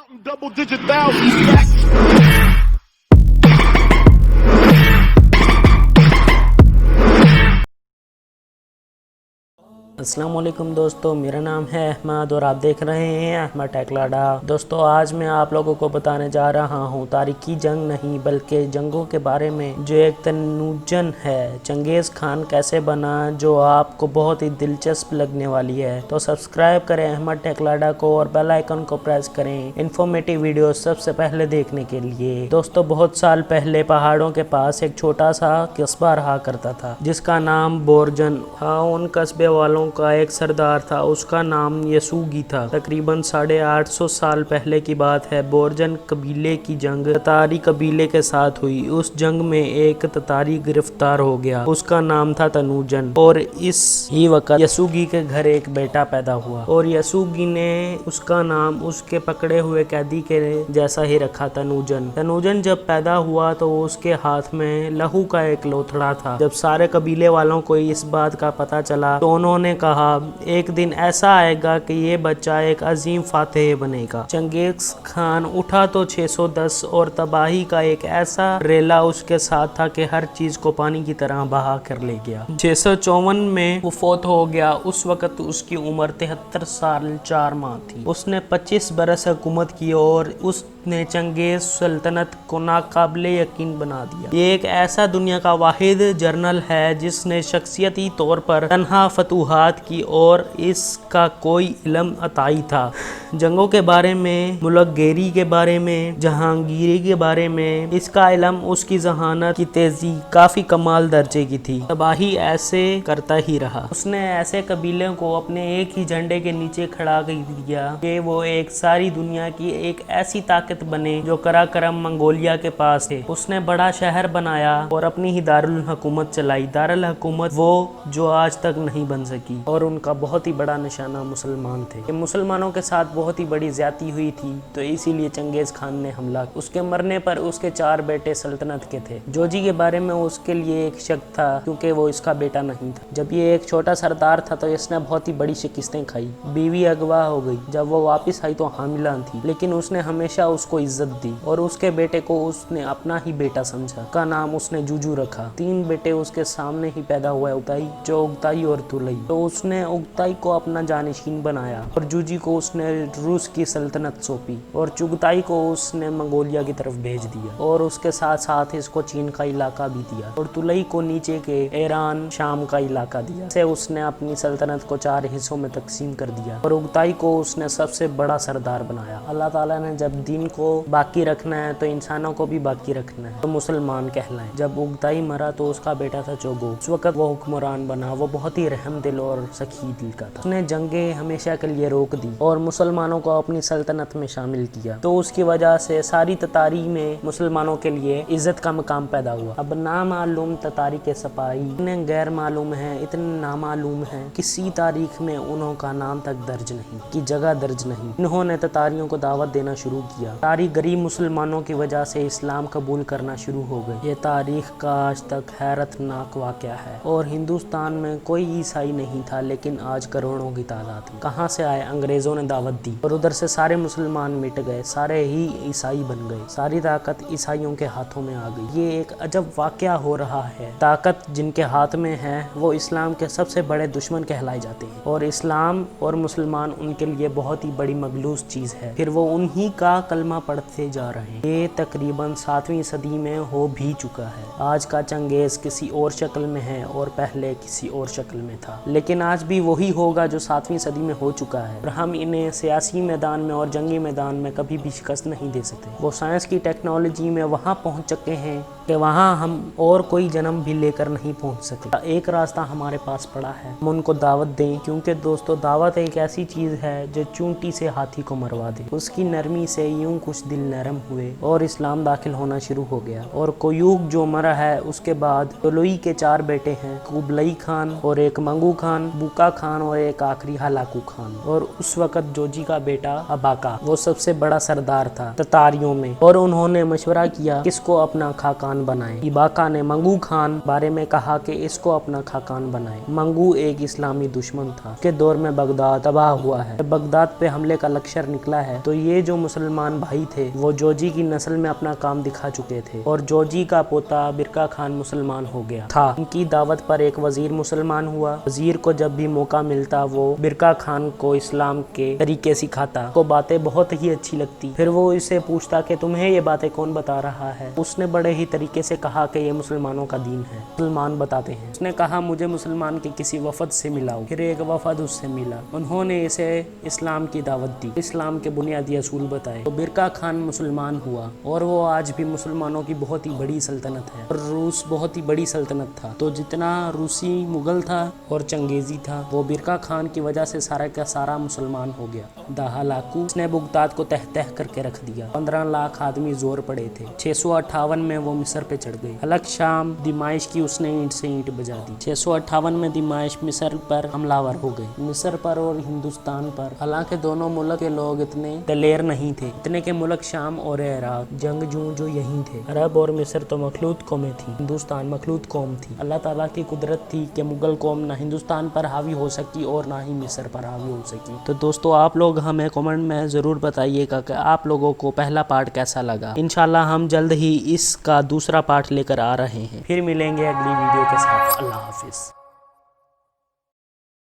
Double digit thousands back. अस्सलाम वालेकुम दोस्तों, मेरा नाम है अहमद और आप देख रहे हैं अहमद टेक लाडा। दोस्तों, आज मैं आप लोगों को बताने जा रहा हूं तारीखी जंग नहीं बल्कि जंगों के बारे में, जो एक तनुजन है चंगेज़ खान कैसे बना, जो आपको बहुत ही दिलचस्प लगने वाली है। तो सब्सक्राइब करें अहमद टेक लाडा को और बेल आइकन को प्रेस करें इन्फॉर्मेटिव वीडियो सबसे पहले देखने के लिए। दोस्तों, बहुत साल पहले पहाड़ों के पास एक छोटा सा कस्बा रहा करता था जिसका नाम बोरजन। हाँ, उन कस्बे वालों का एक सरदार था, उसका नाम यसुगी था। तकरीबन 850 साल पहले की बात है। बोरजन कबीले की जंग ततारी कबीले के साथ हुई। उस जंग में एक ततारी गिरफ्तार हो गया, उसका नाम था तनुजन। और इस ही वक्त यसुगी के घर एक बेटा पैदा हुआ और यसुगी ने उसका नाम उसके पकड़े हुए कैदी के जैसा ही रखा, तनुजन। तनुजन जब पैदा हुआ तो उसके हाथ में लहू का एक लोथड़ा था। जब सारे कबीले वालों को इस बात का पता चला तो उन्होंने कहा, एक दिन ऐसा आएगा कि ये बच्चा एक अजीम फातेह बनेगा। चंगेज़ खान उठा तो 610 और तबाही का एक ऐसा रेला उसके साथ था कि हर चीज को पानी की तरह बहा कर ले गया। 654 में वो फौत हो गया। उस वक्त उसकी उम्र 73 साल 4 माह थी। उसने 25 बरस हुकूमत की और उसने चंगेज़ सल्तनत को नाकाबिले यकीन बना दिया। ये एक ऐसा दुनिया का वाहिद जर्नल है जिसने शख्सियती तौर पर तन्हा फतूहात की और इसका कोई इल्म अताई था। जंगों के बारे में, मुल्कगिरी के बारे में, जहांगीरी के बारे में इसका इल्म, उसकी जहानत की तेजी काफी कमाल दर्जे की थी। तबाही ऐसे करता ही रहा। उसने ऐसे कबीले को अपने एक ही झंडे के नीचे खड़ा कर दिया कि वो एक सारी दुनिया की एक ऐसी ताकत बने जो कराकरम मंगोलिया के पास थे। उसने बड़ा शहर बनाया और अपनी ही दारुल हुकूमत चलाई। दारुल हुकूमत वो जो आज तक नहीं बन सकी। और उनका बहुत ही बड़ा निशाना मुसलमान थे। कि मुसलमानों के साथ बहुत ही बड़ी ज्यादती हुई थी, तो इसीलिए चंगेज़ खान ने हमला। उसके मरने पर उसके 4 बेटे सल्तनत के थे। जोजी के बारे में उसके लिए एक शक था क्योंकि वो इसका बेटा नहीं था। जब ये एक छोटा सरदार था तो इसने बहुत ही बड़ी शिकस्तें खाई। बीवी अगवा हो गई। जब वो वापस आई तो हामिला थी, लेकिन उसने हमेशा उसको इज्जत दी और उसके बेटे को उसने अपना ही बेटा समझा। का नाम उसने जूजू रखा। 3 बेटे उसके सामने ही पैदा हुए, उगताई, चोगताई और तुलई। तो उसने उगताई को अपना जानशीन बनाया और जूजी को उसने रूस की सल्तनत सौंपी और चुगताई को उसने मंगोलिया की तरफ भेज दिया और उसके साथ साथ इसको चीन का इलाका भी दिया और तुलई को नीचे के ईरान शाम का इलाका दिया। से उसने अपनी सल्तनत को 4 हिस्सों में तकसीम कर दिया और उगताई को उसने सबसे बड़ा सरदार बनाया। अल्लाह ताला ने जब दीन को बाकी रखना है तो इंसानों को भी बाकी रखना है, तो मुसलमान कहलाएं। जब उगताई मरा तो उसका बेटा था चोगो। उस वक्त वो हुक्मरान बना। वो बहुत ही रहम दिल और सखी दिल का था। उसने जंगें हमेशा के लिए रोक दी और मुसलमानों को अपनी सल्तनत में शामिल किया। तो उसकी वजह से सारी ततारी में मुसलमानों के लिए इज्जत का मकाम पैदा हुआ। अब नामालूम ततारी के सपाही इतने गैर मालूम है, इतने नामालूम है, किसी तारीख में उन्हों का नाम तक दर्ज नहीं, की जगह दर्ज नहीं। इन्होंने ततारियों को दावत देना शुरू किया। तारी गरीब मुसलमानों की वजह से इस्लाम कबूल करना शुरू हो गए। ये तारीख का आज तक हैरतनाक वाक़या है और हिंदुस्तान में कोई ईसाई नहीं था, लेकिन आज करोड़ों की तादाद में। कहाँ से आए? अंग्रेजों ने दावत दी और उधर से सारे मुसलमान मिट गए, सारे ही ईसाई बन गए। सारी ताकत ईसाइयों के हाथों में आ गई। ये एक अजब वाक़या हो रहा है। ताकत जिनके हाथ में है वो इस्लाम के सबसे बड़े दुश्मन कहलाए जाते हैं और इस्लाम और मुसलमान उनके लिए बहुत ही बड़ी मगलूस चीज है। फिर वो उन्हीं का कलमा पढ़ते जा रहे हैं। ये तकरीबन 7वीं सदी में हो भी चुका है। आज का चंगेज़ किसी और शक्ल में है और पहले किसी और शक्ल में था, लेकिन आज भी वही होगा जो 7वीं सदी में हो चुका है और हम इन्हें सियासी मैदान में और जंगी मैदान में कभी भी शिकस्त नहीं दे सकते। वो साइंस की टेक्नोलॉजी में वहाँ पहुँच चुके हैं कि वहाँ हम और कोई जन्म भी लेकर नहीं पहुँच सकते। एक रास्ता हमारे पास पड़ा है, हम उनको दावत दें, क्योंकि दोस्तों दावत एक ऐसी चीज़ है जो चूंटी से हाथी को मरवा दे। उसकी नरमी से यूं यूं कुछ दिल नरम हुए और इस्लाम दाखिल होना शुरू हो गया। और कोयूक जो मरा है उसके बाद तोलुई के 4 बेटे हैं, कुबलई खान और एक मंगू खान, बुका खान और एक आखिरी हलाकू खान। और उस वक्त जोजी का बेटा अबाका वो सबसे बड़ा सरदार था ततारियों में, और उन्होंने मशवरा किया किसको अपना खाकान बनाए। इबाका ने मंगू खान बारे में कहा कि इसको अपना खाकान बनाए। मंगू एक इस्लामी दुश्मन था, के दौर में बगदाद तबाह हुआ है, बगदाद पे हमले का लश्कर निकला है। तो ये जो मुसलमान भाई थे वो जोजी की नस्ल में अपना काम दिखा चुके थे, और जोजी का पोता बिरका खान मुसलमान हो गया था। उनकी दावत पर एक वजीर मुसलमान हुआ। वजीर को जब भी मौका मिलता वो बिरका खान को इस्लाम के तरीके सिखाता, को बातें बहुत ही अच्छी लगती। फिर वो इसे पूछता कि तुम्हें ये बातें कौन बता रहा है। उसने बड़े ही तरीके से कहा कि ये मुसलमानों का दीन है, मुसलमान बताते हैं। उसने कहा मुझे मुसलमान के किसी वफद से मिलाओ। फिर एक वफद उससे मिला, उन्होंने इसे इस्लाम की दावत दी, इस्लाम के बुनियादी असूल बताए। तो बिरका खान मुसलमान हुआ, और वो आज भी मुसलमानों की बहुत ही बड़ी सल्तनत है। और रूस बहुत ही बड़ी सल्तनत था, तो जितना रूसी मुगल था और चंगेजी था वो बिरका खान की वजह से सारा का सारा मुसलमान हो गया। दहालाकू ने बगदाद को तह तह करके रख दिया। 15 लाख आदमी जोर पड़े थे। 658 में वो मिस्र पे चढ़ गए। हलक शाम दिमाइश की उसने ईंट से ईंट बजा दी। 658 में दिमाइश मिस्र पर हमलावर हो गए, मिस्र पर और हिंदुस्तान पर। हालांकि दोनों मुल्क के लोग इतने दलेर नहीं थे, इतने के मुल्क शाम और इराक जंगजू जो यहीं थे। अरब और मिस्र तो मखलूत कौमें थी, हिंदुस्तान मखलूत कौम थी। अल्लाह ताला की कुदरत थी कि मुगल कौम ना हिंदुस्तान पर हावी हो सकी और ना ही मिस्र पर हावी हो सकी। तो दोस्तों आप लोग हमें कमेंट में ज़रूर बताइएगा कि आप लोगों को पहला पार्ट कैसा लगा। इंशाल्लाह हम जल्द ही इसका दूसरा पार्ट लेकर आ रहे हैं। फिर मिलेंगे अगली वीडियो के साथ। अल्लाह हाफिज़।